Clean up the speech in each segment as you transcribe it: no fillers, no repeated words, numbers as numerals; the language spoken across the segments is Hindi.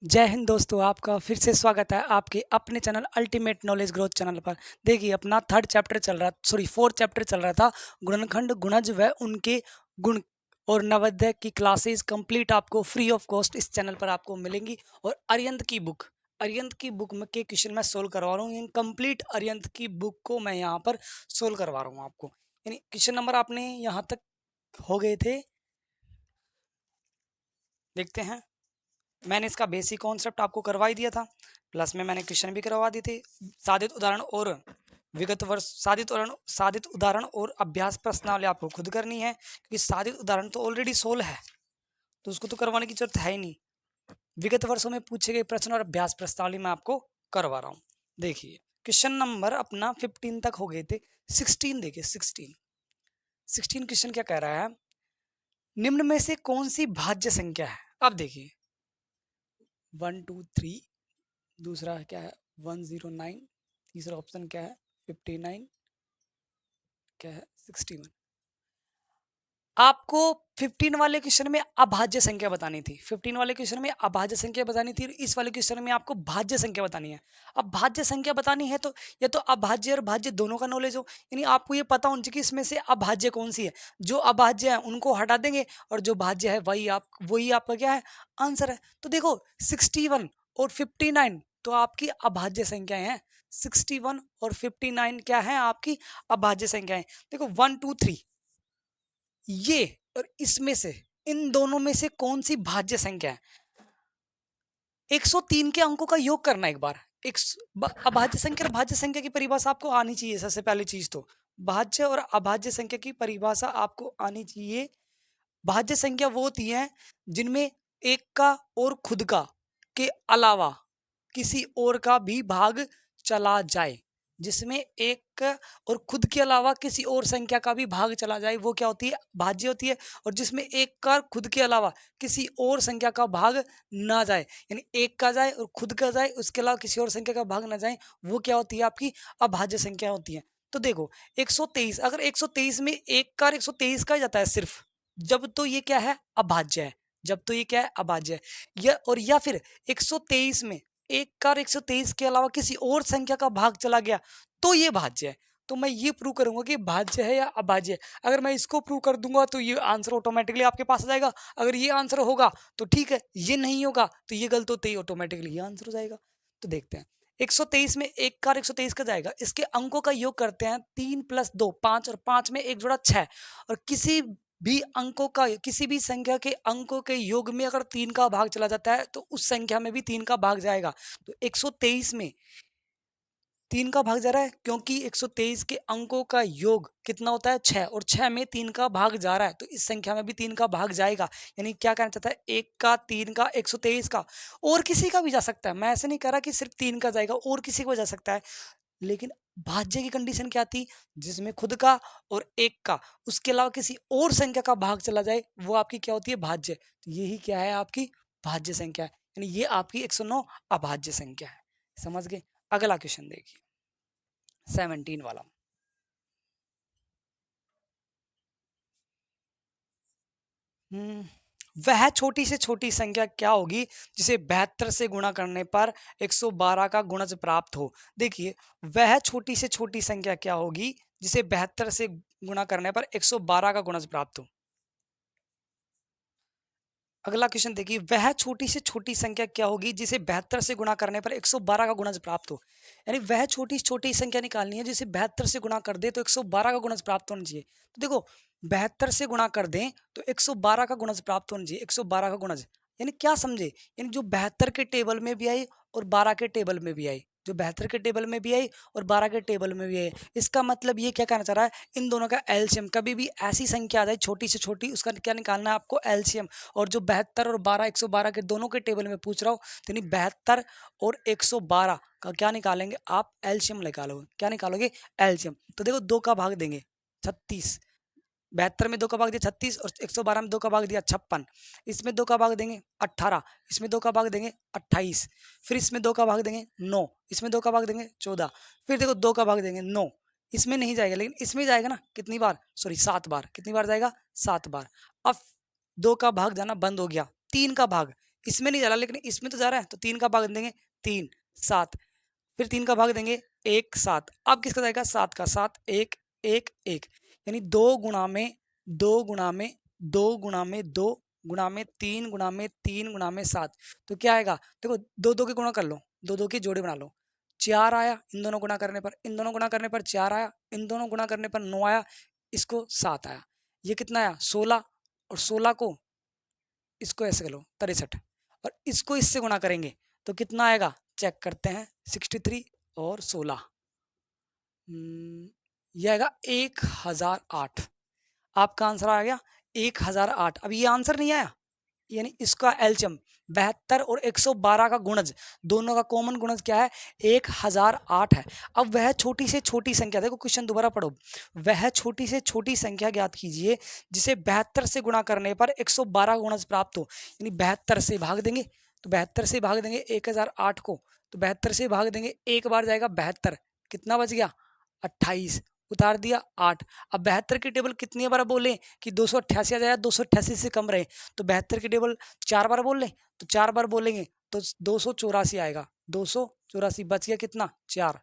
जय हिंद दोस्तों, आपका फिर से स्वागत है आपके अपने channel ultimate knowledge growth channel पर। देखिए, अपना फोर्थ चैप्टर चल रहा था गुणनखंड, गुणज व उनके गुण। और नवोदय की क्लासेस कंप्लीट आपको फ्री ऑफ कॉस्ट इस चैनल पर आपको मिलेंगी। और अरियंत की बुक में के क्वेश्चन मैं सोल्व करवा रहा हूँ। कंप्लीट अरियंत की बुक को मैं यहाँ पर सोल्व करवा रहा हूँ आपको। यानी क्वेश्चन नंबर आपने यहाँ तक हो गए थे, देखते हैं। मैंने इसका बेसिक कॉन्सेप्ट आपको करवा ही दिया था, प्लस में मैंने क्वेश्चन भी करवा दिए थे। साधित उदाहरण और विगत वर्ष साधित उदाहरण और अभ्यास प्रश्नावली आपको खुद करनी है, क्योंकि साधित उदाहरण तो ऑलरेडी सोल्व है, तो उसको तो करवाने की जरूरत है ही नहीं। विगत वर्षों में पूछे गए प्रश्न और अभ्यास प्रश्नावली मैं आपको करवा रहा हूँ। देखिए, क्वेश्चन नंबर अपना 15 तक हो गए थे। 16 देखिए, 16 क्वेश्चन क्या कह रहा है, निम्न में से कौन सी भाज्य संख्या है। अब देखिए, 123, दूसरा क्या है 109, तीसरा ऑप्शन क्या है 59, क्या है 61। आपको 15 वाले क्वेश्चन में अभाज्य संख्या बतानी थी, 15 वाले क्वेश्चन में अभाज्य संख्या बतानी थी, इस वाले क्वेश्चन में आपको भाज्य संख्या बतानी है। अब भाज्य संख्या बतानी है तो या तो अभाज्य और भाज्य दोनों का नॉलेज हो, यानी आपको ये पता होना चाहिए कि इसमें से अभाज्य कौन सी है। जो अभाज्य है उनको हटा देंगे और जो भाज्य है वही आपका क्या है, आंसर है। तो देखो, 61 और 59 तो आपकी अभाज्य संख्याएं हैं। 61 और 59 क्या है, आपकी अभाज्य संख्याएं। देखो 1 2 3 ये और इसमें से, इन दोनों में से कौन सी भाज्य संख्या है। 103 के अंकों का योग करना एक बार। अभाज्य संख्या और भाज्य संख्या की परिभाषा आपको आनी चाहिए। सबसे पहली चीज तो भाज्य और अभाज्य संख्या की परिभाषा आपको आनी चाहिए। भाज्य संख्या वो होती है जिनमें एक का और खुद का के अलावा किसी और का भी भाग चला जाए। जिसमें एक और खुद के अलावा किसी और संख्या का भी भाग चला जाए, वो क्या होती है, भाज्य होती है। और जिसमें एक का खुद के अलावा किसी और संख्या का भाग ना जाए, यानी एक का जाए और खुद का जाए, उसके अलावा किसी और संख्या का भाग ना जाए, वो क्या होती है, आपकी अभाज्य संख्या होती है। तो देखो 123, अगर 123 में एक का 123 का ही जाता है सिर्फ, जब तो ये क्या है, अभाज्य है। जब तो ये क्या है, अभाज्य है। या फिर 123 में एक का 123 के अलावा किसी और संख्या का भाग चला गया, तो ये भाज्य है। तो मैं ये प्रूव करूंगा कि भाज्य है या अभाज्य है। अगर मैं इसको प्रूव कर दूंगा तो ये आंसर ऑटोमेटिकली आपके पास आ जाएगा। अगर ये आंसर होगा तो ठीक है, ये नहीं होगा तो ये गलत होते ही ऑटोमेटिकली ये आंसर हो जाएगा। तो देखते हैं, 123 में एक कार 123 का जाएगा, इसके अंकों का योग करते हैं, 3 + 2 5 और 5 में एक जोड़ा 6। और किसी भी संख्या के अंकों के योग में अगर 3 का भाग चला जाता है तो उस संख्या में भी 3 का भाग जाएगा। तो 123 में 3 का भाग जा रहा है, क्योंकि 123 के अंकों का योग कितना होता है, 6, और 6 में 3 का भाग जा रहा है, तो इस संख्या में भी 3 का भाग जाएगा। यानी क्या कहना चाहता है, 1 का 3 का 123 का, और किसी का भी जा सकता है। मैं ऐसे नहीं कह रहा कि सिर्फ 3 का जाएगा, और किसी को जा सकता है। लेकिन भाज्य की कंडीशन क्या थी, जिसमें खुद का और एक का, उसके अलावा किसी और संख्या का भाग चला जाए, वो आपकी क्या होती है, भाज्य। तो यही क्या है, आपकी भाज्य संख्या है। यानी ये आपकी 109 अभाज्य संख्या है। समझ गए। अगला क्वेश्चन देखिए, 17 वाला। वह छोटी से छोटी संख्या क्या होगी जिसे 72 से गुणा करने पर 112 का गुणज प्राप्त हो। देखिए, वह छोटी से छोटी संख्या क्या होगी जिसे 72 से गुणा करने पर 112 का गुणज प्राप्त हो। अगला क्वेश्चन देखिए, वह छोटी से छोटी संख्या क्या होगी जिसे 72 से गुणा करने पर 112 का गुणज प्राप्त हो। यानी वह छोटी से छोटी संख्या निकालनी है जिसे 72 से गुणा कर दे तो 112 का गुणज प्राप्त होना चाहिए। तो देखो, 72 से गुणा कर दें तो 112 का गुणज प्राप्त होना चाहिए। 112 का गुणज यानी क्या समझे, यानी जो 72 के टेबल में भी आई और 12 के टेबल में भी आई, जो 72 के टेबल में भी आई और 12 के टेबल में भी आई। इसका मतलब ये क्या कहना चाह रहा है, इन दोनों का एलसीएम। कभी भी ऐसी संख्या आ जाए छोटी से छोटी, उसका क्या निकालना है आपको, एलसीएम। और जो 72 और 12, 112 के दोनों के टेबल में पूछ रहा हूँ, तो यानी 72 और 112 का क्या निकालेंगे आप, एलसीएम निकालोगे। क्या निकालोगे, एलसीएम। तो देखो, 2 का भाग देंगे 36, 72 में 2 का भाग दिया 36, और 112 में 2 का भाग दिया 56। इसमें 2 का भाग देंगे 18, इसमें 2 का भाग देंगे 28, फिर इसमें 2 का भाग देंगे 9, इसमें 2 का भाग देंगे 14, फिर देखो 2 का भाग देंगे 9। इसमें नहीं जाएगा, लेकिन इसमें जाएगा ना, कितनी बार, सॉरी 7 बार। कितनी बार जाएगा, 7 बार। अब 2 का भाग जाना बंद हो गया, 3 का भाग, इसमें नहीं जा रहा लेकिन इसमें तो जा रहा है, तो 3 का भाग देंगे 3 7, फिर 3 का भाग देंगे 1 7। अब किसका जाएगा 7 का 7 1 1 1, यानी 2 गुणा में 2 गुणा में 2 गुणा में 2 गुणा में 3 गुणा में 3 गुणा में 7, तो क्या आएगा देखो 2 2 के गुणा कर लो, 2 2 की जोड़ी बना लो, 4 आया इन दोनों गुणा करने पर, इन दोनों गुणा करने पर 4 आया, इन दोनों गुणा करने पर 9 आया, इसको 7 आया, ये कितना आया 16, और 16 को इसको ऐसे कर लो 63, और इसको इससे गुणा करेंगे तो कितना आएगा चेक करते हैं 63 और 16, ये आएगा 1008। आपका आंसर आ गया 1008। अब ये आंसर नहीं आया, यानी इसका एलसीएम 72 और 112 का गुणज, दोनों का कॉमन गुणज क्या है 1008 है। अब वह छोटी से छोटी संख्या, देखो क्वेश्चन दोबारा पढ़ो, वह छोटी से छोटी संख्या ज्ञात कीजिए जिसे 72 से गुणा करने पर 112 गुणज प्राप्त हो, यानी 72 से भाग देंगे, तो 72 से भाग देंगे 1008 को, तो 72 से भाग देंगे, एक बार जाएगा 72, कितना बच गया 28, उतार दिया 8। अब 72 की टेबल कितनी बार बोले कि 288 आ जाए, 288 से कम रहे, तो 72 की टेबल 4 बार बोल लें, तो 4 बार बोलेंगे तो 284 आएगा, 284 बच गया कितना 4,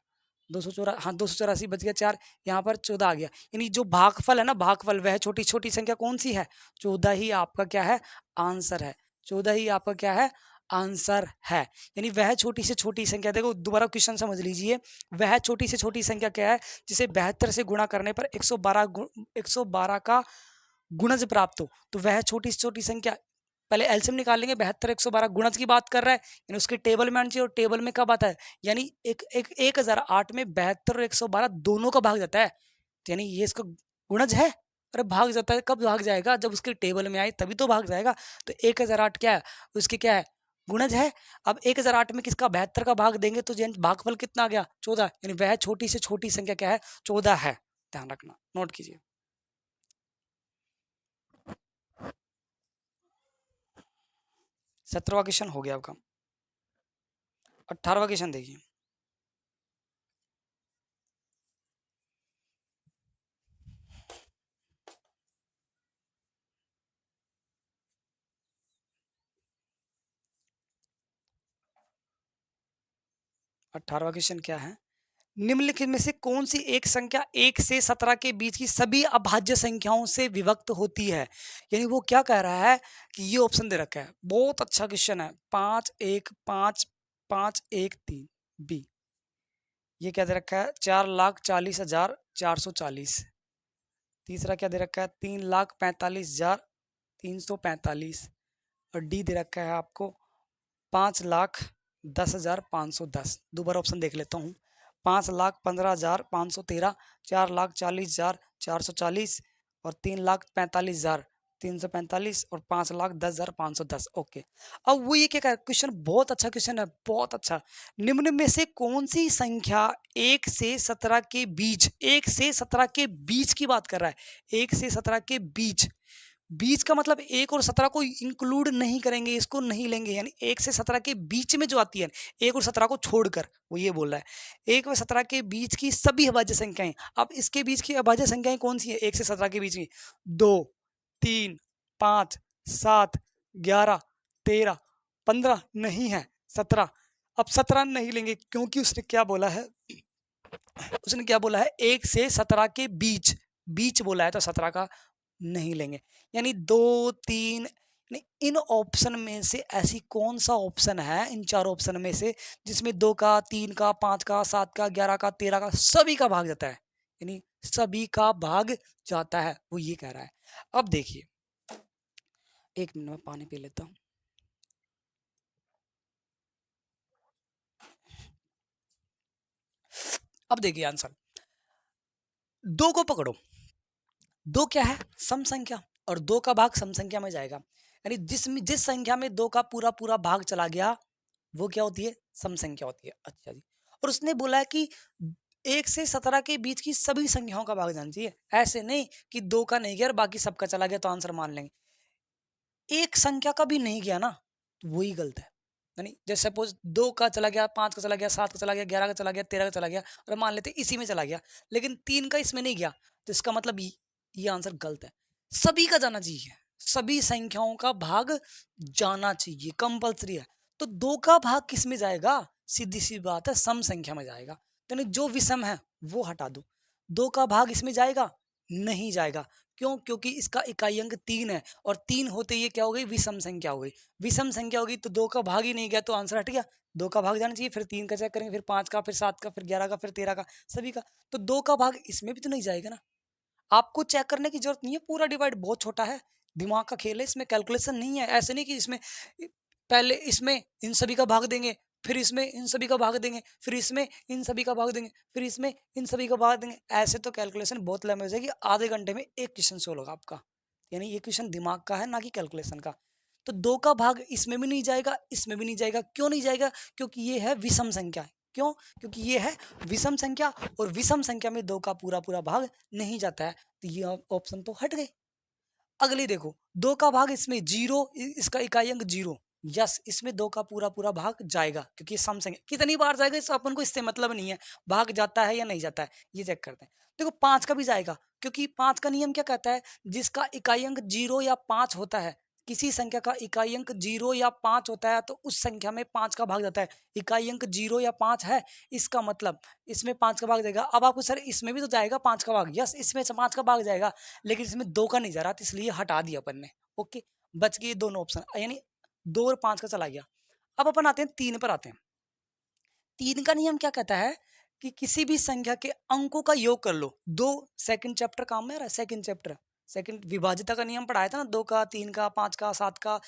284, हाँ 284 बच गया 4, यहाँ पर 14 आ गया, यानी जो भागफल है ना, भागफल वह छोटी छोटी संख्या कौन सी है 14 ही आपका क्या है आंसर है, 14 ही आपका क्या है आंसर है। यानी वह छोटी से छोटी संख्या, देखो दोबारा क्वेश्चन समझ लीजिए, वह छोटी से छोटी संख्या क्या है जिसे 72 से गुणा करने पर 112 का गुणज प्राप्त हो, तो वह छोटी से छोटी संख्या, पहले एलसीएम निकाल लेंगे, 72 112 गुणज की बात कर रहा है, यानी उसके टेबल में आना चाहिए, और टेबल में कब आता है, यानी 1008 में 72 और 112 दोनों का भाग जाता है, तो यानी ये इसका गुणज है, अरे भाग जाता है, कब भाग जाएगा जब उसके टेबल में आए तभी तो भाग जाएगा, तो 1008 क्या है उसके क्या है गुणज है। अब 1008 में किसका 72 का भाग देंगे तो भागफल कितना आ गया 14, यानी वह छोटी से छोटी संख्या क्या है 14 है, ध्यान रखना नोट कीजिए। 17वां क्वेश्चन हो गया आपका। 18वां क्वेश्चन देखिए, अठारहवां क्वेश्चन क्या है, निम्नलिखित में से कौन सी एक संख्या 1 से 17 के बीच की सभी अभाज्य संख्याओं से विभक्त होती है, यानी वो क्या कह रहा है कि ये ऑप्शन दे रखा है, बहुत अच्छा क्वेश्चन है, 5 1 5 5 1 3 बी, ये क्या दे रखा है 4,40,440, तीसरा क्या दे रखा है 3,45,345, और डी दे रखा है आपको 5,10,510। दोबारा ऑप्शन देख लेता हूँ, 5,15,513, 4,40,440 और 3,45,345 और 5,10,510। ओके, अब वो ये क्या कह, क्वेश्चन बहुत अच्छा क्वेश्चन है, बहुत अच्छा, निम्न में से कौन सी संख्या 1 से 17 के बीच, 1 से 17 के बीच की बात कर रहा है, 1 से 17 के बीच, बीच का मतलब 1 और 17 को इंक्लूड नहीं करेंगे, इसको नहीं लेंगे, यानी 1 से 17 के बीच में जो आती है 1 और 17 को छोड़कर, वो ये बोल रहा है 1 और 17 के बीच की सभी अभाज्य संख्याएं। अब इसके बीच की अभाज्य संख्याएं कौन सी है 1 से 17 के बीच की, 2 3 5 7 11 13 15 नहीं है 17। अब 17 नहीं लेंगे क्योंकि उसने क्या बोला है, उसने क्या बोला है 1 से 17 के बीच, बीच बोला है, तो 17 का नहीं लेंगे, यानी 2 3, इन ऑप्शन में से ऐसी कौन सा ऑप्शन है इन चारों ऑप्शन में से जिसमें 2 का 3 का 5 का 7 का 11 का 13 का सभी का भाग जाता है, यानी सभी का भाग जाता है, वो ये कह रहा है। अब देखिए, एक मिनट में पानी पी लेता हूं। अब देखिए आंसर, 2 को पकड़ो, 2 क्या है सम संख्या, और 2 का भाग सम संख्या में जाएगा, यानी जिस संख्या में 2 का पूरा पूरा भाग चला गया वो क्या होती है सम संख्या होती है। अच्छा जी, और उसने बोला है कि 1 से 17 के बीच की सभी संख्याओं का भाग जाना चाहिए, ऐसे नहीं कि 2 का नहीं गया और बाकी सबका चला गया तो आंसर मान लेंगे, एक संख्या का भी नहीं गया ना तो वही गलत है, यानी जैसे सपोज 2 का चला गया, 5 का चला गया, 7 का चला गया, 11 का चला गया, 13 का चला गया, और मान लेते इसी में चला गया, लेकिन 3 का इसमें नहीं गया, तो इसका मतलब ये आंसर गलत है, सभी का जाना चाहिए, सभी संख्याओं का भाग जाना चाहिए, कंपल्सरी है। तो 2 का भाग किस में जाएगा? सीधी सी बात है, सम संख्या में जाएगा। यानी जो विषम है वो हटा दो। 2 का भाग इसमें जाएगा? नहीं जाएगा। क्यों? क्योंकि इसका इकाई अंक 3 है और 3 होते ये क्या हो गई? विषम संख्या हो गई। विषम संख्या होगी तो 2 का भाग ही नहीं गया तो आंसर हट गया। 2 का भाग जाना चाहिए, फिर 3 का चेक करेंगे, फिर 5 का, फिर 7 का, फिर 11 का, फिर 13 का, सभी का। तो 2 का भाग इसमें भी तो नहीं जाएगा ना। आपको चेक करने की जरूरत नहीं है, पूरा डिवाइड बहुत छोटा है, दिमाग का खेल है, इसमें कैलकुलेशन नहीं है। ऐसे नहीं कि इसमें पहले इसमें इन सभी का भाग देंगे, फिर इसमें इन सभी का भाग देंगे, फिर इसमें इन सभी का भाग देंगे, फिर इसमें इन सभी का भाग देंगे। ऐसे तो कैलकुलेशन बहुत लंबी हो जाएगी, आधे घंटे में एक क्वेश्चन सोल्व होगा आपका। यानी ये क्वेश्चन दिमाग का है ना कि कैलकुलेशन का। तो 2 का भाग इसमें भी नहीं जाएगा, इसमें भी नहीं जाएगा। क्यों नहीं जाएगा? क्योंकि ये है विषम संख्या। क्यों? क्योंकि ये है विषम संख्या और विषम संख्या में 2 का पूरा पूरा भाग नहीं जाता है। तो ये ऑप्शन तो हट गए। अगली देखो, 2 का भाग इसमें 0, इसका इकाई अंक 0। यस, इसमें 2 का पूरा पूरा भाग जाएगा क्योंकि सम संख्या। कितनी बार जाएगा इस अपन को इससे मतलब नहीं है, भाग जाता है या नहीं जाता है ये चेक करते हैं। देखो 5 का भी जाएगा क्योंकि 5 का नियम क्या कहता है? जिसका इकाई अंक 0 या 5 होता है, किसी संख्या का इकाई अंक 0 या 5 होता है तो उस संख्या में 5 का भाग जाता है। इकाई अंक 0 या 5 है, इसका मतलब इसमें 5 का भाग जाएगा। अब आपको सर इसमें भी तो जाएगा 5 का भाग, यस इसमें 5 का भाग जाएगा, लेकिन इसमें 2 का नहीं जा रहा था इसलिए हटा दिया अपन ने। ओके, बच गए दोनों ऑप्शन, यानी 2 और 5 का चला गया। अब अपन आते हैं 3 पर आते हैं। 3 का नियम क्या कहता है कि किसी भी संख्या के अंकों का योग कर लो। दो सेकंड चैप्टर काम में आ रहा है, सेकंड चैप्टर, सेकंड विभाज्यता का नियम पढ़ाया था ना, 2 का, 3 का, 5 का, 7 का,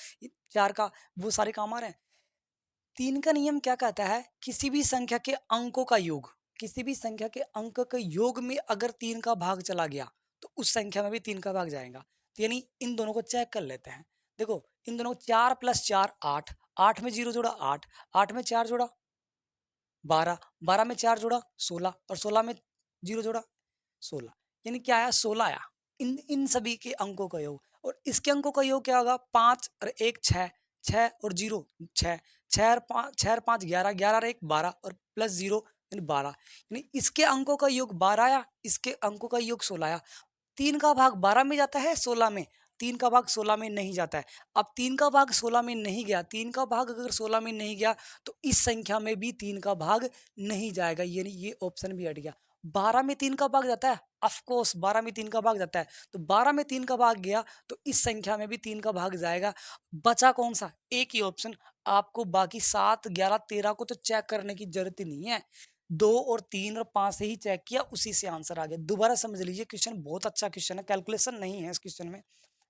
4 का, वो सारे काम आ रहे हैं। 3 का नियम क्या कहता है? किसी भी संख्या के अंकों का योग, किसी भी संख्या के अंक के योग में अगर 3 का भाग चला गया तो उस संख्या में भी 3 का भाग जाएगा। तो यानी इन दोनों को चेक कर लेते हैं। देखो इन दोनों 4 + 4 8, 8 में 0 जोड़ा 8, 8 में 4 जोड़ा 12, 12 में 4 जोड़ा 16 और 16 में 0 जोड़ा 16, यानी क्या आया? 16 आया। इन इन सभी के अंकों का योग, और इसके अंकों का योग क्या होगा? 5 और 1 6, 6 और 0 6, 6 और 5, 6 और 5 11, 11 और 1 12 और प्लस 0 यानी 12, यानी इसके अंकों का योग 12 आया, इसके अंकों का योग 16 आया। 3 का भाग 12 में जाता है, 16 में। 3 का भाग 16 में नहीं जाता है। अब 3 का भाग 16 में नहीं गया, 3 का भाग अगर 16 में नहीं गया तो इस संख्या में भी 3 का भाग नहीं जाएगा, यानी ये ऑप्शन भी हट गया। 12 में 3 का भाग जाता है, ऑफ कोर्स 12 में 3 का भाग जाता है, तो 12 में 3 का भाग गया तो इस संख्या में भी 3 का भाग जाएगा। बचा कौन सा? एक ही ऑप्शन। आपको बाकी 7 11 13 को तो चेक करने की जरूरत ही नहीं है, 2 और 3 और 5 से ही चेक किया, उसी से आंसर आ गया। दोबारा समझ लीजिए, क्वेश्चन बहुत अच्छा क्वेश्चन है, कैलकुलेशन नहीं है इस क्वेश्चन में।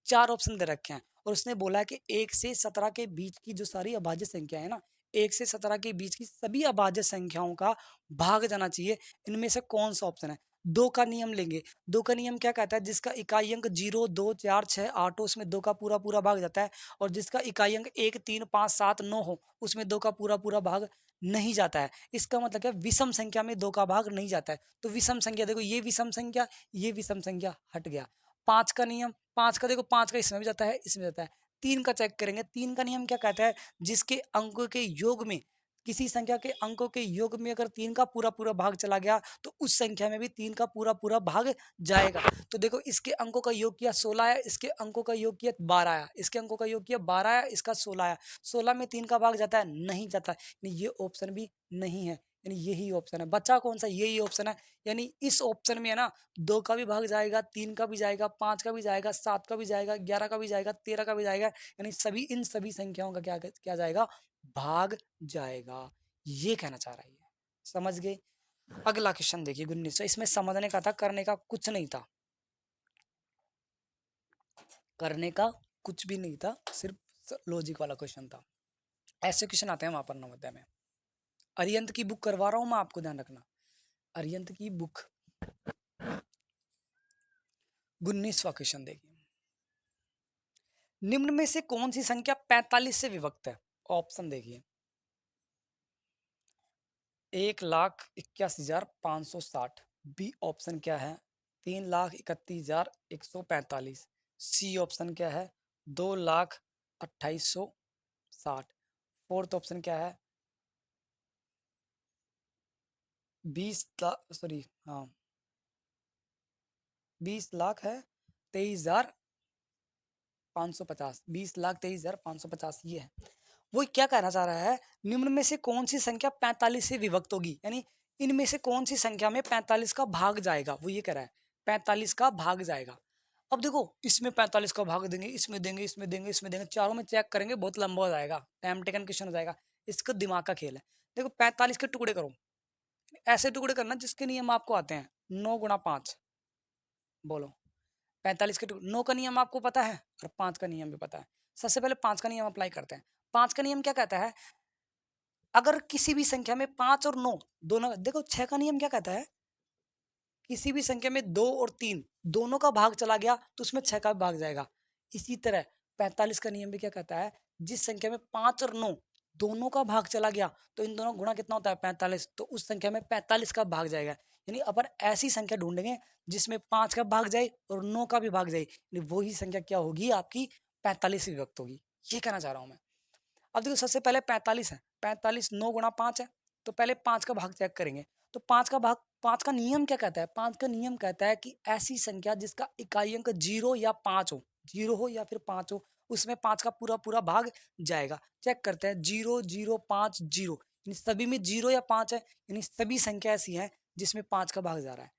4 ऑप्शन दे रखे हैं और उसने बोला है कि 1 से 17 के बीच की जो सारी अभाज्य संख्या है ना, 1 से 17 के बीच की सभी अभाज्य संख्याओं का भाग जाना चाहिए। इनमें से कौन सा ऑप्शन है? 2 का नियम लेंगे। 2 का नियम क्या कहता है? जिसका इकाई अंक 0 2 4 6 8 हो उसमें 2 का पूरा पूरा भाग जाता है, और जिसका इकाई अंक 1 3 5 7 9 हो उसमें 2 का पूरा पूरा भाग नहीं जाता है। इसका मतलब क्या? विषम संख्या में 2 का भाग नहीं जाता है। तो विषम संख्या देखो, ये विषम संख्या, ये विषम संख्या हट गया। 5 का नियम, 5 का देखो, 5 का इसमें भी जाता है, इसमें जाता है। 3 का चेक करेंगे, 3 का नियम क्या कहता है? जिसके अंकों के योग में, किसी संख्या के अंकों के योग में अगर 3 का पूरा पूरा भाग चला गया तो उस संख्या में भी 3 का पूरा पूरा भाग जाएगा। तो देखो इसके अंकों का योग किया 16 आया, इसके अंकों का योग किया 12 आया, इसके अंकों का योग किया 12 आया, इसका 16 आया। 16 में 3 का भाग जाता है? नहीं जाता है, यानी ये ऑप्शन भी नहीं है, यानी यही ऑप्शन है। बचा कौन सा? यही ऑप्शन है। यानी इस ऑप्शन में है ना, 2 का भी भाग जाएगा, 3 का भी जाएगा, 5 का भी जाएगा, 7 का भी जाएगा, 11 का भी जाएगा, 13 का भी जाएगा, यानी सभी इन सभी संख्याओं का क्या क्या जाएगा? भाग जाएगा। ये कहना चाह रहा है ये। समझ गए? अगला क्वेश्चन देखिए 1900, इसमें समझने का था, करने का कुछ नहीं था, करने का कुछ भी नहीं था, सिर्फ लॉजिक वाला क्वेश्चन था। ऐसे क्वेश्चन आते हैं वहां पर नवोदय में। अरियंत की बुक करवा रहा हूं मैं, आपको ध्यान रखना, अरियंत की बुक। 19वां क्वेश्चन देखिए, निम्न में से कौन सी संख्या 45 से विभक्त है? ऑप्शन देखिए, 1,81,560। बी ऑप्शन क्या है? 3,31,145। सी ऑप्शन क्या है? 2,28,60। फोर्थ ऑप्शन क्या है? 20 लाख, सॉरी हाँ 20 लाख है, 23,000 550, 20,23,550 ये है। वो क्या कहना चाह रहा है, निम्न में से कौन सी संख्या 45 से विभक्त होगी, यानी इनमें से कौन सी संख्या में 45 का भाग जाएगा, वो ये कह रहा है 45 का भाग जाएगा। अब देखो इसमें 45 का भाग देंगे, इसमें देंगे, इसमें देंगे, इसमें देंगे, चारों में चेक करेंगे, बहुत लंबा हो जाएगा, टाइम टेकन क्वेश्चन हो जाएगा। इसका दिमाग का खेल है। देखो 45 के टुकड़े करो, ऐसे टुकड़े करना जिसके नियम आपको आते हैं। 9 × 5, बोलो 45 के टुकड़े। 9 का नियम आपको पता है और 5 का नियम भी पता है। सबसे पहले 5 का नियम अप्लाई करते हैं। 5 का नियम क्या कहता है, अगर किसी भी संख्या में 5 और 9 दोनों, देखो 6 का नियम क्या कहता है, किसी भी संख्या में 2 और 3 दोनों का भाग चला गया तो उसमें 6 का भाग जाएगा। इसी तरह 45 का नियम भी क्या कहता है, जिस संख्या में 5 और 9 दोनों का भाग चला गया तो इन दोनों गुणा कितना होता है 45, तो उस संख्या में 45 का भाग जाएगा। यानी अपन ऐसी संख्या ढूंढेंगे जिसमें 5 का भाग जाए और 9 का भी भाग जाए, यानी वही संख्या क्या होगी आपकी 45 से विभक्त होगी। ये कहना चाह रहा हूं मैं। अब देखो सबसे पहले 45 है, 45 9 × 5 है, तो पहले 5 का भाग चेक करेंगे। तो 5 का भाग, 5 का नियम क्या कहता है, 5 का नियम कहता है कि ऐसी संख्या जिसका इकाई अंक 0 या 5 हो, 0 हो या फिर 5 हो, उसमें 5 का पूरा पूरा भाग जाएगा। चेक करते हैं 0 0 5 0, यानी सभी में 0 या 5 है, यानी सभी संख्या ऐसी है जिसमें 5 का भाग जा रहा है।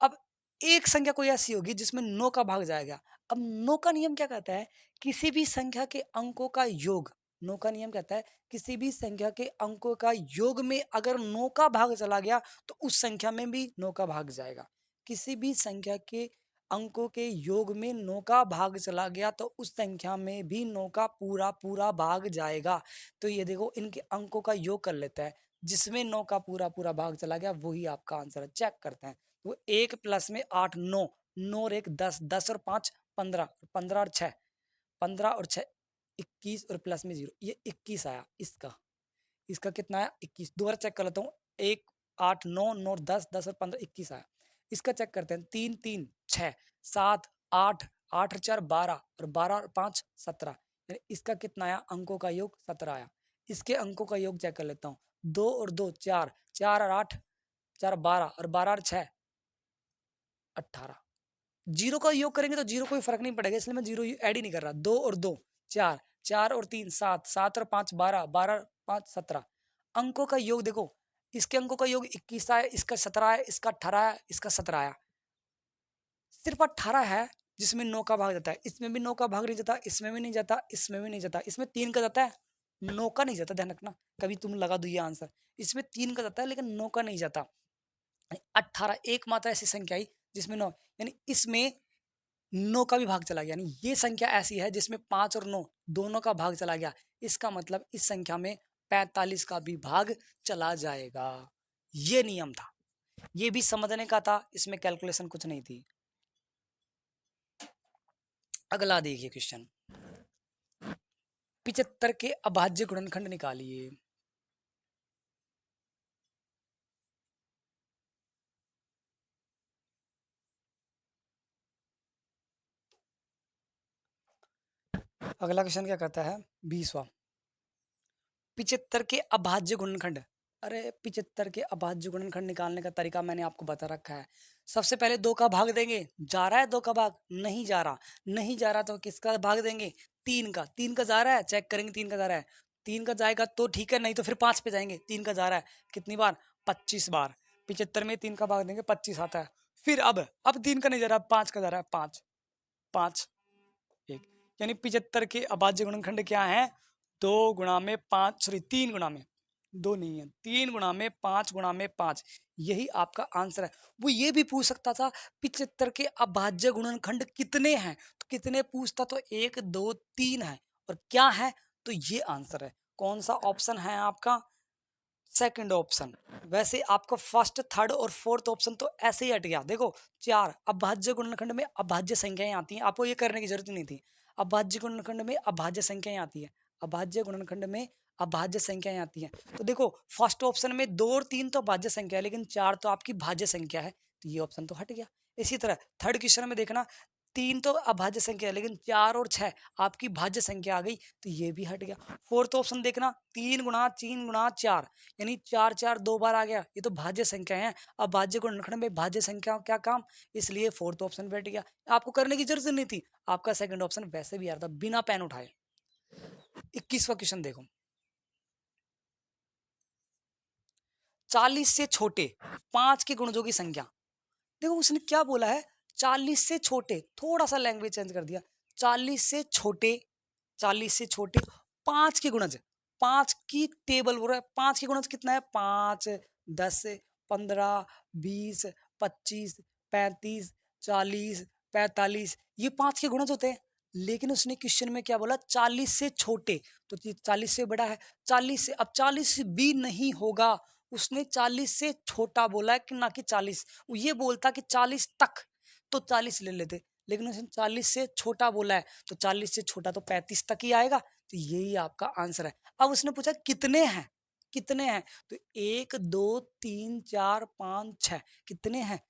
अब एक संख्या कोई ऐसी होगी जिसमें 9 का भाग जाएगा। अब 9 का नियम क्या कहता है, किसी भी संख्या के अंकों का योग, 9 का नियम कहता है किसी भी संख्या के अंकों का योग में अगर 9 का भाग चला गया तो उस संख्या में भी 9 का भाग जाएगा। किसी भी संख्या के अंकों के योग में 9 का भाग चला गया तो उस संख्या में भी 9 का पूरा पूरा भाग जाएगा। तो ये देखो इनके अंकों का योग कर लेता है, जिसमें 9 का पूरा पूरा भाग चला गया वही आपका आंसर है। चेक करते हैं। वो 1 प्लस में 8 9, 9 और 1 10, 10 और 5 15, 15 और 6 15 और 6 21 और प्लस में 0, ये 21 आया। इसका इसका कितना आया 21। दोबारा चेक कर लेता हूँ, 1 8 9 9 10, 10 और 15 21 आया। इसका चेक करते हैं, 3 3 6 7 8, 8 और 4 12 और 12 और 5 17, यानी इसका कितना आया, अंकों का योग 17 आया। इसके अंकों का योग चेक कर लेता हूँ, 2 और 2 4, 4 और 8 4 12 और 12 और 6 18। जीरो का योग करेंगे तो जीरो कोई फर्क नहीं पड़ेगा, इसलिए मैं जीरो ऐड ही नहीं कर रहा। 2 और 2 4, 4 और 3 7, 7 और 5 12, 12 और 5 17। अंकों का योग देखो, इसके अंकों का योग 21 आया, इसका 17 आया, इसका 18 आया, इसका 17 आया। सिर्फ 18 है जिसमें 9 का भाग जाता है, इसमें भी 9 का भाग नहीं जाता, इसमें भी नहीं जाता, इसमें भी नहीं जाता, इसमें 3 का जाता है, 9 का नहीं जाता। ध्यान रखना, कभी तुम लगा दो ये आंसर, इसमें 3 का जाता है लेकिन 9 का नहीं जाता। 18 एकमात्र ऐसी संख्या आई जिसमें 9, यानी इसमें 9 का भी भाग चला गया, यानी ये संख्या ऐसी है जिसमें 5 और 9 दोनों का भाग चला गया। इसका मतलब इस संख्या में 45 का भी भाग चला जाएगा। ये नियम था, ये भी समझने का था, इसमें कैलकुलेशन कुछ नहीं थी। अगला देखिए क्वेश्चन, 75 के अभाज्य गुणनखंड निकालिए। अगला क्वेश्चन क्या कहता है, 20वां, 75 के अभाज्य गुणनखंड। अरे 75 के अभाज्य गुणनखंड निकालने का तरीका मैंने आपको बता रखा है। सबसे पहले 2 का भाग देंगे, जा रहा है 2 का भाग, नहीं जा रहा, नहीं जा रहा तो किसका भाग देंगे, 3 का। 3 का जा रहा है, चेक करेंगे 3 का जा रहा है, 3 का जाएगा तो ठीक है, नहीं तो फिर 5 पे जाएंगे। 3 का जा रहा है कितनी बार, 25 बार। 75 में 3 का भाग देंगे 25 आता है। फिर अब 3 का नहीं जा रहा, 5 का जा रहा है, 5 5 1, यानी 75 के अभाज्य गुणनखंड क्या है, 2 गुणा में 5, सॉरी 3 गुणा में, 2 नहीं है, 3 गुणा में 5 गुणा में 5, यही आपका आंसर है। वो ये भी पूछ सकता था 75 के अभाज्य गुणनखंड कितने हैं, तो कितने पूछता तो 1 2 3 है, और क्या है तो ये आंसर है। कौन सा ऑप्शन है आपका, सेकंड ऑप्शन। वैसे आपका फर्स्ट थर्ड और फोर्थ ऑप्शन तो ऐसे ही हट गया। देखो 4 अभाज्य गुणनखंड में अभाज्य संख्याएं आती हैं, आपको ये करने की जरूरत नहीं थी। अभाज्य गुणनखंड में अभाज्य संख्याएं आती है, अभाज्य गुणनखंड में अभाज्य संख्याएं आती हैं। तो देखो फर्स्ट ऑप्शन में 2 और 3 तो भाज्य संख्या है, लेकिन 4 तो आपकी भाज्य संख्या है, तो ये ऑप्शन तो हट गया। इसी तरह थर्ड क्वेश्चन में देखना, 3 तो अभाज्य संख्या है, लेकिन 4 और 6 आपकी भाज्य संख्या आ गई, तो ये भी हट गया। फोर्थ ऑप्शन देखना, 3 गुणा 3 गुणा 4, यानी 4 4 2 बार आ गया, ये तो भाज्य संख्या है। अब भाज्य गुणनखंड में भाज्य संख्या क्या काम, इसलिए फोर्थ ऑप्शन बैठ गया। आपको करने की जरूरत नहीं थी, आपका सेकंड ऑप्शन वैसे भी आ रहा था बिना पेन उठाए। 21वां क्वेश्चन देखो, 40 से छोटे 5 के गुणजों की संख्या। देखो उसने क्या बोला है, 40 से छोटे, थोड़ा सा लैंग्वेज चेंज कर दिया, 40 से छोटे, 40 से छोटे 5 के गुणज, 5 की टेबल बोल रहा है। 5 के गुणज कितना है, 5 10 15 20 25 35 40 45, ये 5 के गुणज होते हैं। लेकिन उसने क्वेश्चन में क्या बोला, 40 से छोटे, तो 40 से बड़ा है, 40 से, अब 40 भी नहीं होगा, उसने 40 से छोटा बोला है कि ना कि 40। वो ये बोलता कि 40 तक, तो 40 ले लेते, लेकिन उसने 40 से छोटा बोला है, तो 40 से छोटा तो 35 तक ही आएगा, तो यही आपका आंसर है। अब उसने पूछा कितने हैं, कितने हैं, तो 1 2 3 4 5 6, कितने हैं,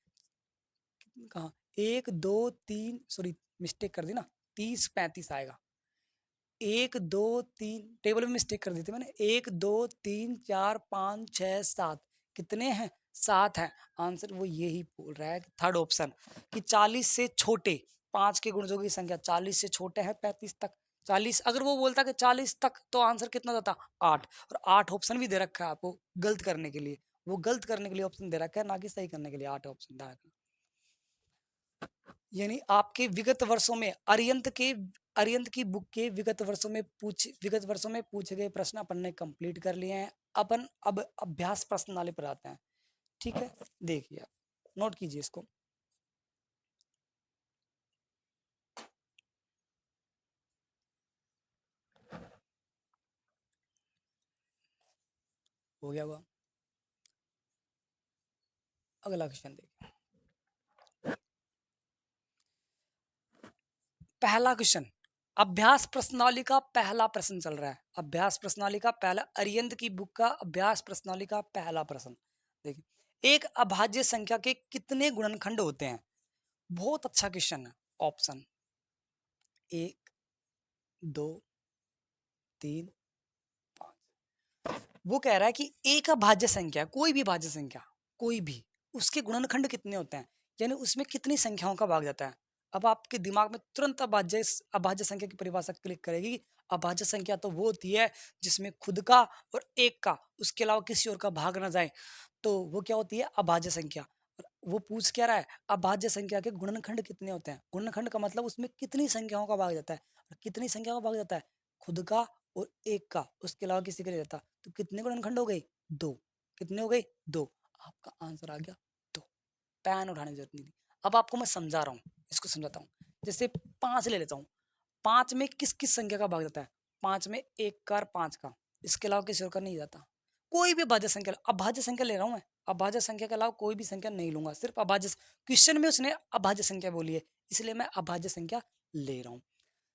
कहा 1 2 3, सॉरी मिस्टेक कर दी ना, 30 35 आएगा। 1 2 3, टेबल में मिस्टेक कर दी थी मैंने, 1 2 3 4 5 6 7, कितने हैं, 7 है। आंसर वो यही बोल रहा है, थर्ड ऑप्शन, कि 40 से छोटे 5 के गुणजों की संख्या, 40 से छोटे हैं 35 तक। 40, अगर वो बोलता कि 40 तक, तो आंसर कितना होता, 8। और 8 ऑप्शन भी दे रखा है आपको गलत करने के लिए, वो गलत करने के लिए ऑप्शन दे रखा है, ना कि सही करने के लिए 8 ऑप्शन दे रखा है। यानी आपके विगत वर्षों में अरियंत की बुक के विगत वर्षों में पूछे गए प्रश्न अपन ने कंप्लीट कर लिए हैं। अपन अब अभ्यास प्रश्नावली पर आते हैं, ठीक है। देखिए, नोट कीजिए इसको। हो गया हुआ, अगला क्वेश्चन देखिए। पहला क्वेश्चन, अभ्यास प्रश्नावली का पहला प्रश्न चल रहा है। अभ्यास प्रश्नावली का पहला, अरियंत की बुक का अभ्यास प्रश्नावली का पहला प्रश्न देखिए, एक अभाज्य संख्या के कितने गुणनखंड होते हैं। बहुत अच्छा क्वेश्चन है। ऑप्शन 1 2 3 5। वो कह रहा है कि एक अभाज्य संख्या, कोई भी भाज्य संख्या, कोई भी, उसके गुणनखंड कितने होते हैं, यानी उसमें कितनी संख्याओं का भाग जाता है। अब आपके दिमाग में तुरंत अभाज्य संख्या की परिभाषा क्लिक करेगी। अभाज्य संख्या तो वो होती है जिसमें खुद का और एक का, उसके अलावा किसी और का भाग ना जाए, तो वो क्या होती है, अभाज्य संख्या। और वो पूछ क्या रहा है, अभाज्य संख्या के गुणनखंड कितने होते हैं। गुणनखंड का मतलब उसमें कितनी संख्याओं का भाग जाता है, और कितनी संख्याओं का भाग जाता है, खुद का और एक का, उसके अलावा किसी का नहीं जाता। तो कितने गुणनखंड हो गए, 2। कितने हो गए, 2। आपका आंसर आ गया 2। पैन उठाने की जरूरत नहीं थी। अब आपको मैं समझा रहा हूँ, इसको समझाता हूँ। जैसे 5 ले लेता हूँ, 5 में किस किस संख्या का भाग जाता है, 5 में 1 का और 5 का, इसके अलावा किसी और का नहीं जाता। कोई भी अभाज्य संख्या, अभाज्य संख्या ले रहा हूँ मैं, अभाज्य संख्या के अलावा कोई भी संख्या नहीं लूंगा, सिर्फ अभाज्य। क्वेश्चन में उसने अभाज्य संख्या बोली है, इसलिए मैं अभाज्य संख्या ले रहा हूँ।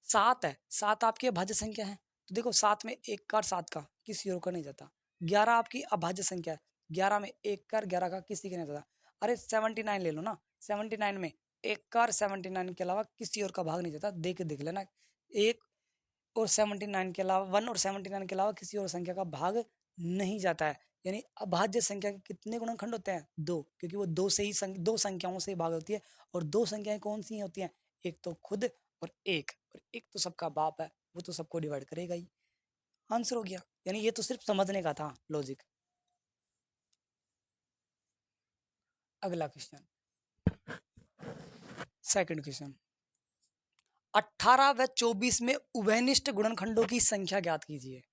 7 है, 7 आपकी अभाज्य संख्या है, तो देखो 7 में 1 का और 7 का किसी और का नहीं जाता। 11 आपकी अभाज्य संख्या है, 11 में 1 का और 11 का किसी का नहीं जाता। अरे 79 ले लो ना, 79 में 1 का और 79 के अलावा किसी और का भाग नहीं जाता, देख लेना। 1 और 79 के अलावा, 1 और 79 के अलावा किसी और संख्या का भाग नहीं जाता है। यानी अभाज्य संख्या के कितने गुणनखंड होते हैं, 2, क्योंकि वो दो संख्याओं से भाग होती है। और 2 संख्याएं कौन सी होती हैं, एक तो खुद और एक तो सबका बाप है, वो तो सबको डिवाइड करेगा ही। आंसर हो गया। यानी ये तो सिर्फ समझने का था लॉजिक। अगला क्वेश्चन, सेकंड क्वेश्चन, 18 व 24 में उभयनिष्ठ गुणनखंडों की संख्या ज्ञात कीजिए।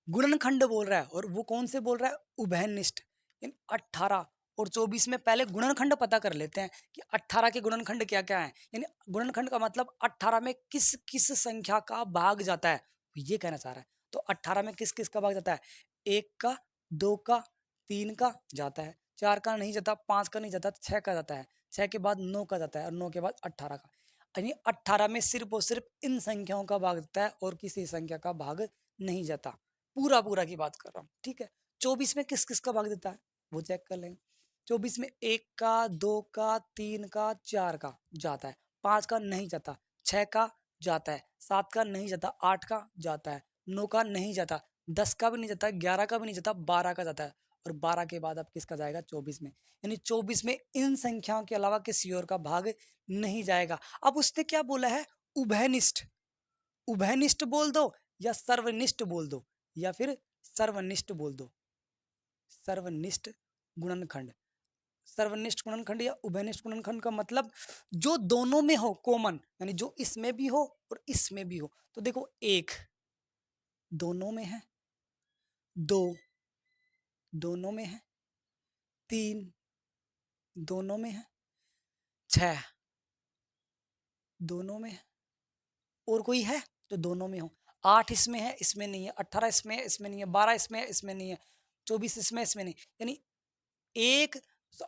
गुणनखंड बोल रहा है, और वो कौन से बोल रहा है, उभयनिष्ठ। इन 18 और 24 में पहले गुणनखंड पता कर लेते हैं कि 18 के गुणनखंड क्या क्या है। यानी गुणनखंड का मतलब 18 में किस किस संख्या का भाग जाता है, ये कहना चाह रहा है। तो 18 में किस किस का भाग जाता है, 1 का, 2 का, 3 का जाता है, 4 का नहीं जाता, 5 का नहीं जाता, 6 का जाता है, 6 के बाद 9 का जाता है, और 9 के बाद 18 का। यानी 18 में सिर्फ और सिर्फ इन संख्याओं का भाग जाता है, और किसी संख्या का भाग नहीं जाता। पूरा पूरा की बात कर रहा हूँ, ठीक है। 24 में किस किस का भाग देता है, वो चेक कर लेंगे। 24 में 1 का, 2 का, 3 का, 4 का जाता है। 5 का नहीं जाता, 6 का जाता है, 7 का नहीं जाता, 8 का जाता है, 9 का नहीं जाता, 10 का भी नहीं जाता, 11 का भी नहीं जाता, 12 का जाता है। और 12 के बाद अब किसका जाएगा? 24 में। यानी 24 में इन संख्याओं के अलावा किसी और का भाग नहीं जाएगा। अब उसने क्या बोला है? उभयनिष्ठ। उभयनिष्ठ बोल दो या सर्वनिष्ठ बोल दो या फिर सर्वनिष्ठ बोल दो। सर्वनिष्ठ गुणनखंड। सर्वनिष्ठ गुणनखंड या उभयनिष्ठ गुणनखंड का मतलब जो दोनों में हो कॉमन, यानी जो इसमें भी हो और इसमें भी हो। तो देखो, 1 दोनों में है, 2 दोनों में है, 3 दोनों में है, 6 दोनों में है, और कोई है तो दोनों में हो। 8 इसमें है, इसमें नहीं है, 18 इसमें है, इसमें नहीं है, 12 इसमें है, इसमें नहीं है, 24 इसमें, इसमें नहीं। यानी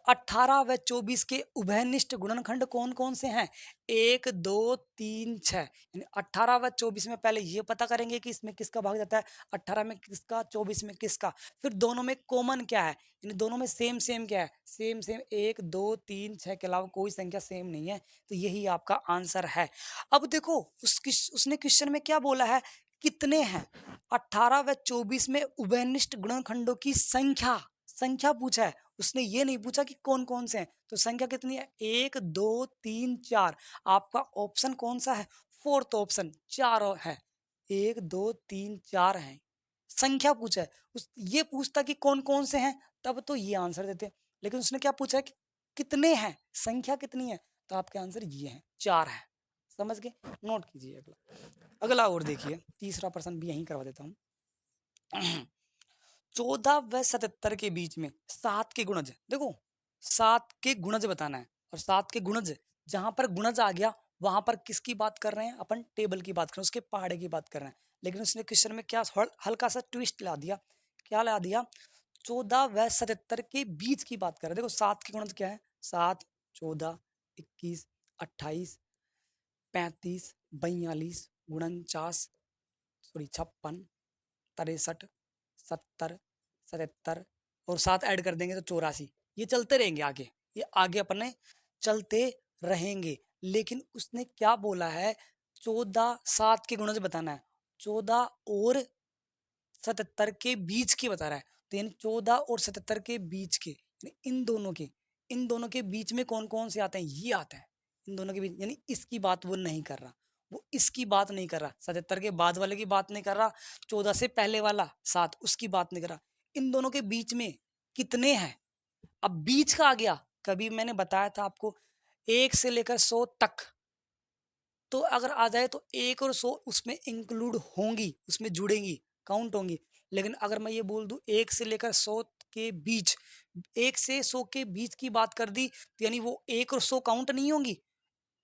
18 व 24 के उभयनिष्ठ गुणनखंड कौन कौन से हैं? 1 2 3 6। यानी 18 व 24 में पहले ये पता करेंगे कि इसमें किसका भाग जाता है, 18 में किसका, 24 में किसका। फिर दोनों में कॉमन क्या है, यानी दोनों में सेम सेम क्या है, सेम सेम 1 2 3 6 के अलावा कोई संख्या सेम नहीं है। तो यही आपका आंसर है। अब देखो, उसने क्वेश्चन में क्या बोला है? कितने हैं? 18 व 24 में उभयनिष्ठ गुणनखंडों की संख्या, संख्या पूछा है। उसने ये नहीं पूछा कि कौन कौन से हैं। तो संख्या कितनी है? 1 2 3 4। आपका ऑप्शन कौन सा है? फोर्थ ऑप्शन, 4 है। 1 2 3 4 है। संख्या पूछा है। ये पूछता कि कौन कौन से हैं, तब तो ये आंसर देते। लेकिन उसने क्या पूछा है कि कितने हैं, संख्या कितनी है। तो आपके आंसर ये है, 4 है। समझ गए? नोट कीजिए। अगला और देखिए, तीसरा प्रश्न भी यहीं करवा देता हूँ। 14 व 77 के बीच में 7 के गुणज। देखो, 7 के गुणज बताना है। और 7 के गुणज, जहां पर गुणज आ गया वहां पर किसकी बात कर रहे हैं? अपन टेबल की बात कर रहे हैं, उसके पहाड़े की बात कर रहे हैं। लेकिन उसने क्वेश्चन में क्या हल्का सा ट्विस्ट ला दिया। क्या ला दिया? 14 व 77 के बीच की बात कर रहे हैं। देखो, 7 के गुणज क्या है? 7 14 21 28 35 42 49 सॉरी 56 63 70 77 और 7 ऐड कर देंगे तो 84। ये चलते रहेंगे आगे, ये आगे अपने चलते रहेंगे। लेकिन उसने क्या बोला है? 14 7 के गुणज बताना है, 14 और 77 के बीच की बता रहा है। तो यानी 14 और 77 के बीच के, इन दोनों के बीच में कौन कौन से आते हैं? ये आता है इन दोनों के बीच। यानी इसकी बात वो नहीं कर रहा, वो इसकी बात नहीं कर रहा, 77 के बाद वाले की बात नहीं कर रहा, 14 से पहले वाला 7 उसकी बात नहीं कर रहा। इन दोनों के बीच में कितने हैं? अब बीच का आ गया। कभी मैंने बताया था आपको, 1 से लेकर 100 तक, तो अगर आ जाए तो 1 और 100 उसमें इंक्लूड होंगी, उसमें जुड़ेंगी, काउंट होंगी। लेकिन अगर मैं ये बोल दूं 1 से लेकर 100 के बीच, 1 से 100 के बीच की बात कर दी, तो यानी वो 1 और 100 काउंट नहीं होंगी।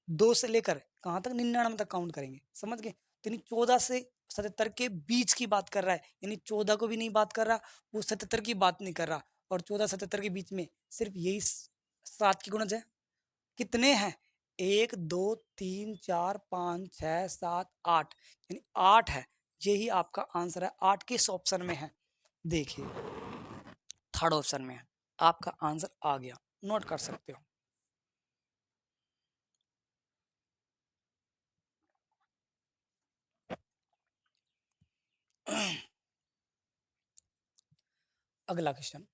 2 से लेकर कहाँ तक? 99 तक काउंट करेंगे। समझ गए? तो यानी 14 से 77 के बीच की बात कर रहा है, यानी 14 को भी नहीं बात कर रहा, वो 77 की बात नहीं कर रहा। और 14 77 के बीच में सिर्फ यही 7 की गुणज है। कितने हैं? 1 2 3 4 5 6 7 8, यानी 8 है। यही आपका आंसर है। 8 किस ऑप्शन में है? देखिए, थर्ड ऑप्शन में है। आपका आंसर आ गया, नोट कर सकते हो। अगला क्वेश्चन,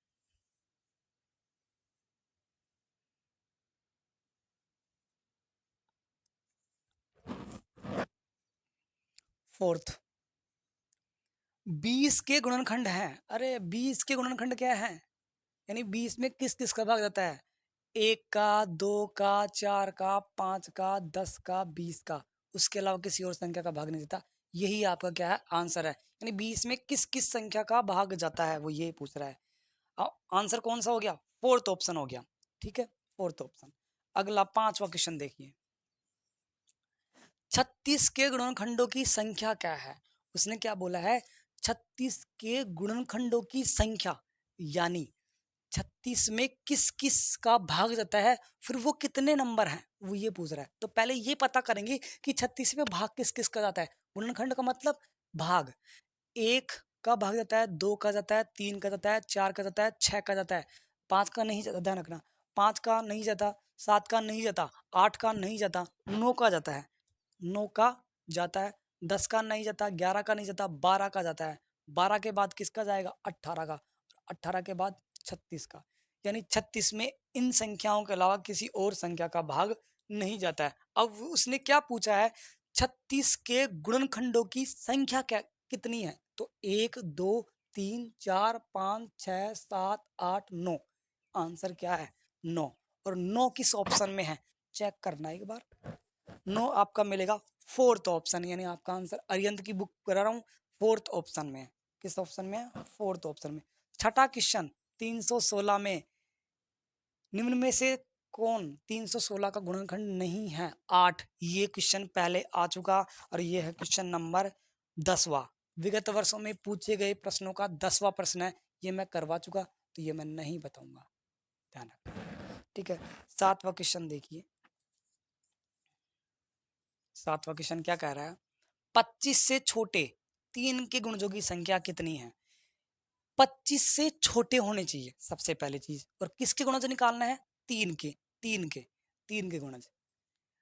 फोर्थ। 20 के गुणनखंड हैं। अरे 20 के गुणनखंड क्या है? यानी 20 में किस किस का भाग जाता है? 1 का, 2 का, 4 का, 5 का, 10 का, 20 का। उसके अलावा किसी और संख्या का भाग नहीं जाता। यही आपका क्या है? आंसर है। यानी 20 में किस किस संख्या का भाग जाता है, वो ये पूछ रहा है। आंसर कौन सा हो गया? फोर्थ ऑप्शन हो गया। ठीक है, फोर्थ ऑप्शन। अगला पांचवा क्वेश्चन देखिए, 36 के गुणनखंडों की संख्या क्या है? उसने क्या बोला है? 36 के गुणनखंडों की संख्या, यानी 36 में किस किस का भाग जाता है, फिर वो कितने नंबर हैं, वो ये पूछ रहा है। तो पहले ये पता करेंगे कि 36 में भाग किस किस का जाता है। गुणनखंड का मतलब भाग। 1 का भाग जाता है, 2 का जाता है, 3 का जाता है, 4 का जाता है, 6 का जाता है, 5 का नहीं जाता, ध्यान रखना। 5 का नहीं जाता, 7 का नहीं जाता, 8 का नहीं जाता, 9 का जाता है, 9 का जाता है, 10 का नहीं जाता, 11 का नहीं जाता, 12 का जाता है, 12 के बाद किसका जाएगा, 18 का, 18 के बाद 36 का, यानी 36 में इन संख्याओं के अलावा किसी और संख्या का भाग नहीं जाता है। अब उसने क्या पूछा है, 36 के गुणनखंडों की संख्या क्या कितनी है, तो 1 2 3 4 5 6 7 8 9, आंसर क्या है 9, और 9 किस ऑप्शन में है चेक करना एक बार। 9 आपका मिलेगा फोर्थ ऑप्शन, यानी आपका आंसर अरिहंत की बुक करा रहा हूँ, फोर्थ ऑप्शन में है। किस ऑप्शन में है, फोर्थ ऑप्शन में। छठा क्वेश्चन 316 में निम्न में से कौन 316 का गुणनखंड नहीं है, 8। ये क्वेश्चन पहले आ चुका और ये है क्वेश्चन नंबर 10वां, विगत वर्षों में पूछे गए प्रश्नों का 10वां प्रश्न है, ये मैं करवा चुका, तो ये मैं नहीं बताऊंगा, ध्यान रखना, ठीक है। 7वां क्वेश्चन देखिए, 7वां क्वेश्चन क्या कह रहा है, 25 से छोटे 3 के गुणजों की संख्या कितनी है। 25 से छोटे होने चाहिए सबसे पहली चीज, और किसके गुणज निकालना है, 3 के, 3 के, 3 के गुणज।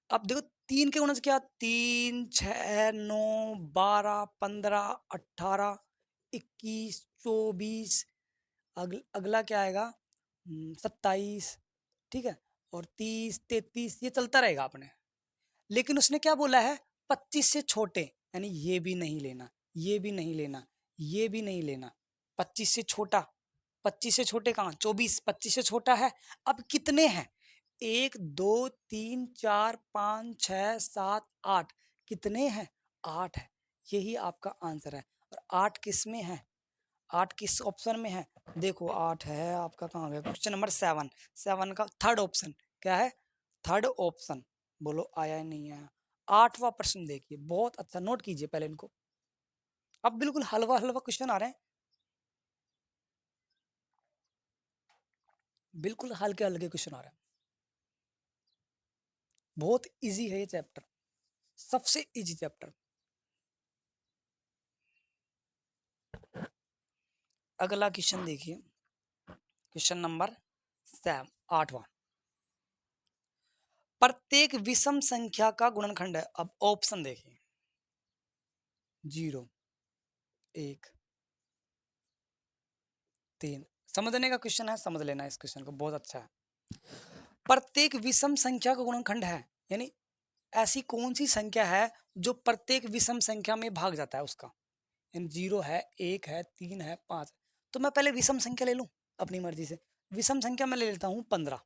अब देखो 3 के गुणज क्या, 3 6 9 12 15 18 21 24, अगला क्या आएगा 27, ठीक है, और 30 33, ये चलता रहेगा अपने। लेकिन उसने क्या बोला है, 25 से छोटे, यानी ये भी नहीं लेना, ये भी नहीं लेना, ये भी नहीं लेना, 25 से छोटा, 25 से छोटे कहाँ, 24, 25 से छोटा है। अब कितने हैं, 1 2 3 4 5 6 7 8, कितने हैं, 8 है, यही आपका आंसर है। और 8 किस में है, 8 किस ऑप्शन में है, देखो 8 है आपका, कहाँ गया क्वेश्चन नंबर 7, 7 का थर्ड ऑप्शन क्या है, थर्ड ऑप्शन, बोलो आया या नहीं आया। 8वां प्रश्न देखिए, बहुत अच्छा नोट कीजिए पहले इनको, अब बिल्कुल हलवा हलवा क्वेश्चन आ रहे हैं, बिल्कुल हल्के हल्के क्वेश्चन आ रहे हैं, बहुत इजी है ये चैप्टर, सबसे इजी चैप्टर। अगला क्वेश्चन देखिए, क्वेश्चन नंबर 7, 8वां, प्रत्येक विषम संख्या का गुणनखंड है। अब ऑप्शन देखिए, 0 1 3, समझने का क्वेश्चन है, समझ लेना इस क्वेश्चन को, बहुत अच्छा है। प्रत्येक विषम संख्या का गुणनखंड है, यानी ऐसी कौन सी संख्या है जो प्रत्येक विषम संख्या में भाग जाता है उसका, यानी 0 है 1 है 3 है 5 है। तो मैं पहले विषम संख्या ले लूं अपनी मर्जी से, विषम संख्या मैं ले लेता हूँ 15,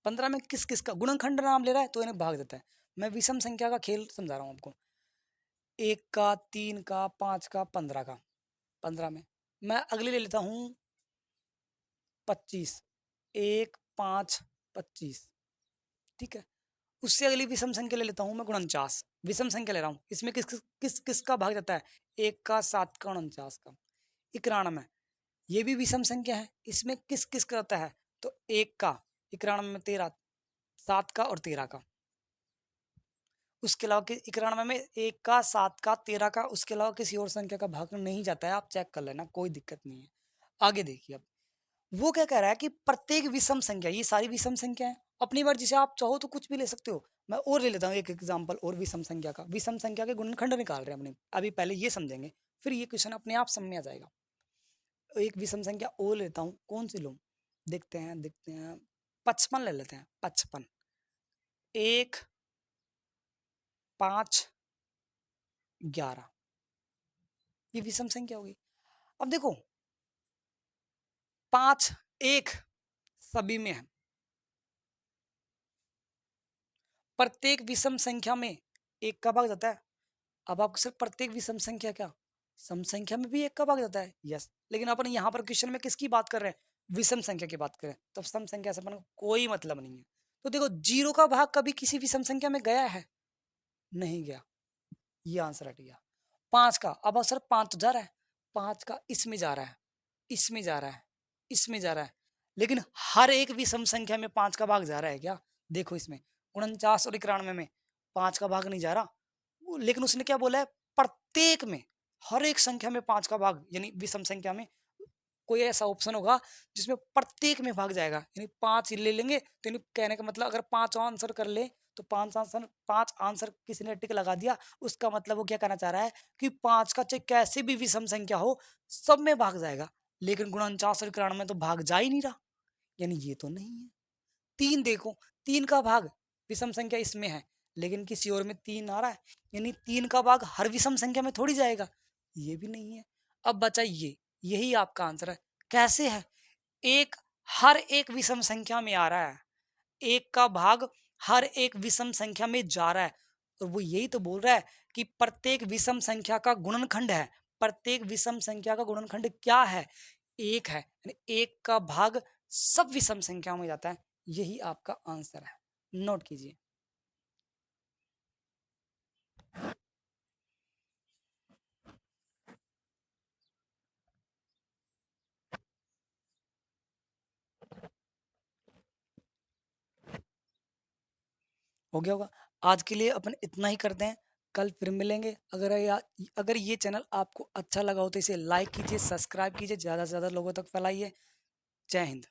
15 में किस किस का गुणनखंड नाम ले रहा है तो इन्हें भाग देता है। मैं विषम संख्या का खेल समझा रहा हूँ आपको, 1 का 3 का 5 का 15 का, 15 में मैं अगले ले लेता हूँ 25, 1 5 25, ठीक है। उससे अगली विषम संख्या ले लेता हूँ मैं 49, विषम संख्या ले रहा हूँ, इसमें किस किस किस किसका भाग जाता है, 1 का 7 का 49 का, 91, ये भी विषम संख्या है, इसमें किस किस का होता है, तो 1 का 91 में 13, 7 का और 13 का, उसके अलावा 91 में 1 का 7 का 13 का, उसके अलावा किसी और संख्या का भाग नहीं जाता है, आप चेक कर लेना, कोई दिक्कत नहीं है। आगे देखिए, अब वो क्या कह रहा है कि प्रत्येक विषम संख्या, ये सारी विषम संख्या है, अपनी मर्जी से आप चाहो तो कुछ भी ले सकते हो। मैं और ले लेता हूँ एक एग्जांपल और विषम संख्या का, विषम संख्या के गुणनखंड निकाल रहे हैं अपने, अभी पहले ये समझेंगे, फिर ये क्वेश्चन अपने आप समझ में आ जाएगा। एक विषम संख्या और लेता हूँ, कौन सी लूँ, देखते हैं 55 ले लेते हैं, 55, 1 5 11, ये विषम संख्या होगी। अब देखो 5 1 सभी में है, प्रत्येक विषम संख्या में एक का भाग जाता है। अब आपको सिर्फ प्रत्येक विषम संख्या क्या, सम संख्या में भी एक का भाग जाता है, यस, लेकिन अपन यहाँ पर क्वेश्चन में किसकी बात कर रहे हैं, विषम संख्या की बात करें, तो सम संख्या से अपन को कोई मतलब नहीं है। तो देखो 0 का भाग कभी किसी विषम संख्या में गया है, नहीं गया, ये आंसर हट गया। 5 का, अब सर 5 तो जा रहा है, 5 का इसमें जा रहा है, इसमें जा रहा है, इसमें जा रहा है, लेकिन हर एक विषम संख्या में 5 का भाग जा रहा है क्या, देखो इसमें 49 और 91 में 5 का भाग नहीं जा रहा, लेकिन उसने क्या बोला है, प्रत्येक में, हर एक संख्या में 5 का भाग, यानी विषम संख्या में कोई ऐसा ऑप्शन होगा जिसमें प्रत्येक में भाग जाएगा, यानी 5 ले लेंगे तो यानी कहने का मतलब अगर 5 आंसर कर ले तो 5 आंसर किसी ने टिक लगा दिया, उसका मतलब वो क्या कहना चाह रहा है कि 5 का चाहे कैसे भी विषम संख्या हो सब में भाग जाएगा, लेकिन 49 और 91 में तो भाग जा ही नहीं रहा, यानी ये तो नहीं है। 3 देखो, 3 का भाग विषम संख्या इसमें है, लेकिन किसी और में 3 आ रहा है, यानी 3 का भाग हर विषम संख्या में थोड़ी जाएगा, ये भी नहीं है। अब बचा ये, यही आपका आंसर है। कैसे है? एक हर एक विषम संख्या में आ रहा है, एक का भाग हर एक विषम संख्या में जा रहा है, और वो यही तो बोल रहा है कि प्रत्येक विषम संख्या का गुणनखंड है। प्रत्येक विषम संख्या का गुणनखंड क्या है? एक है, यानी एक का भाग सब विषम संख्याओं में जाता है। यही आपका आंसर है, नोट कीजिए। हो गया होगा। आज के लिए अपन इतना ही करते हैं, कल फिर मिलेंगे। अगर ये चैनल आपको अच्छा लगा हो तो इसे लाइक कीजिए, सब्सक्राइब कीजिए, ज़्यादा से ज़्यादा लोगों तक फैलाइए। जय हिंद।